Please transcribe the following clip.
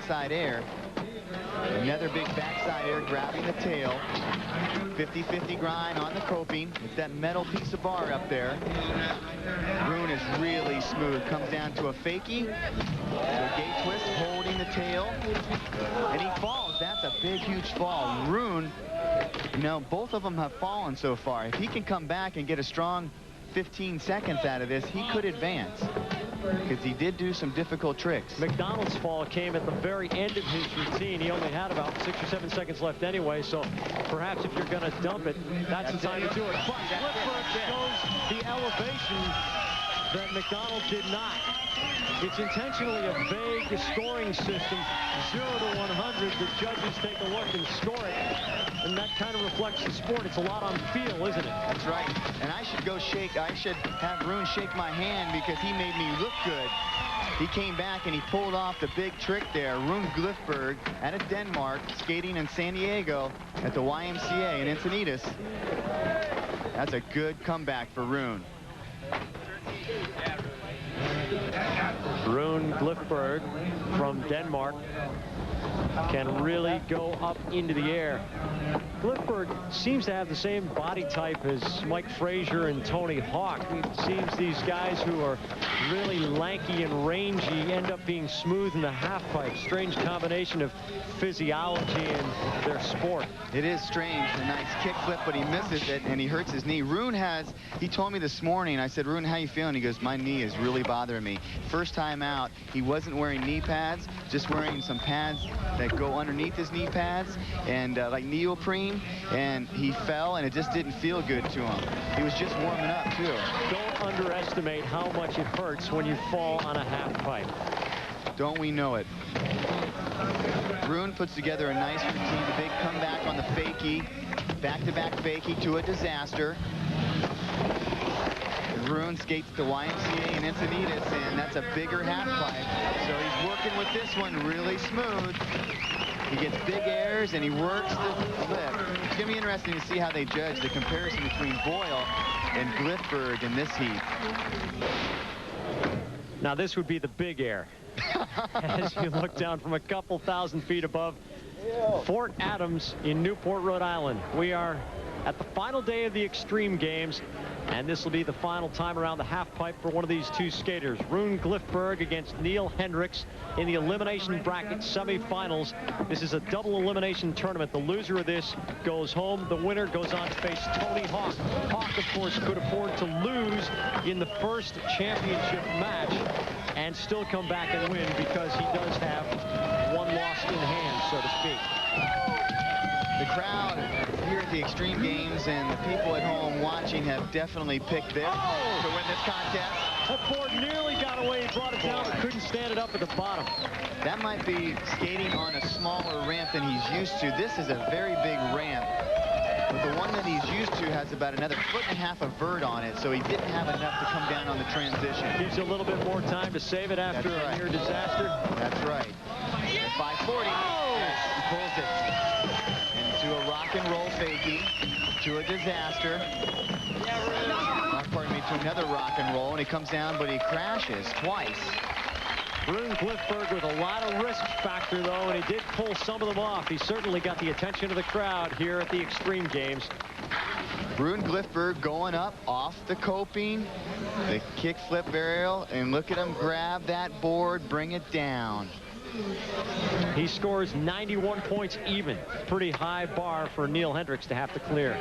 backside air. Another big backside air, grabbing the tail. 50-50 grind on the coping. It's that metal piece of bar up there. Rune is really smooth. Comes down to a fakie. So a gate twist, holding the tail. And he falls. That's a big, huge fall. Rune, you know, both of them have fallen so far. If he can come back and get a strong 15 seconds out of this, he could advance. Because he did do some difficult tricks. McDonald's fall came at the very end of his routine. He only had about 6 or 7 seconds left anyway, so perhaps if you're going to dump it, that's the time to do it. But Glifberg shows the elevation that McDonald did not. It's intentionally a vague scoring system, 0 to 100. The judges take a look and score it, and that kind of reflects the sport. It's a lot on feel, isn't it? That's right. And I should have Rune shake my hand because he made me look good. He came back and he pulled off the big trick there. Rune Glifberg out of Denmark, skating in San Diego at the YMCA in Encinitas. That's a good comeback for Rune. Rune Glifberg from Denmark can really go up into the air. Glifberg seems to have the same body type as Mike Frazier and Tony Hawk. It seems these guys who are really lanky and rangy end up being smooth in the half pipe. Strange combination of physiology and their sport. It is strange. A nice kick flip, but he misses it and he hurts his knee. Rune he told me this morning, I said, Rune, how you feeling? He goes, my knee is really bothering me. First time out, he wasn't wearing knee pads, just wearing some pads that go underneath his knee pads and like neoprene, and he fell and it just didn't feel good to him. He was just warming up too. Don't underestimate how much it hurts when you fall on a half pipe. Don't we know it? Rune puts together a nice routine, the big comeback on the fakie, back-to-back fakie to a disaster. Rune skates the YMCA in Encinitas, and that's a bigger half pipe. So he's working with this one really smooth. He gets big airs and he works the flip. It's going to be interesting to see how they judge the comparison between Boyle and Glifberg in this heat. Now this would be the big air. As you look down from a couple thousand feet above Fort Adams in Newport, Rhode Island. We are at the final day of the Extreme Games, and this will be the final time around the half pipe for one of these two skaters. Rune Glifberg against Neil Hendricks in the elimination bracket semifinals. This is a double elimination tournament. The loser of this goes home. The winner goes on to face Tony Hawk. Hawk, of course, could afford to lose in the first championship match and still come back and win because he does have one loss in hand, so to speak. The crowd here at the Extreme Games and the people at home watching have definitely picked this to win this contest. That board nearly got away. He brought it down, but couldn't stand it up at the bottom. That might be skating on a smaller ramp than he's used to. This is a very big ramp. But the one that he's used to has about another 1.5 feet of vert on it, so he didn't have enough to come down on the transition. Gives you a little bit more time to save it after a near disaster. That's right. At 540, he pulls it into a rock and roll fakie, to a disaster. Pardon me, to another rock and roll, and he comes down, but he crashes twice. Rune Glifberg with a lot of risk factor, though, and he did pull some of them off. He certainly got the attention of the crowd here at the Extreme Games. Rune Glifberg going up off the coping, the kick flip burial, and look at him grab that board, bring it down. He scores 91 points even. Pretty high bar for Neil Hendricks to have to clear.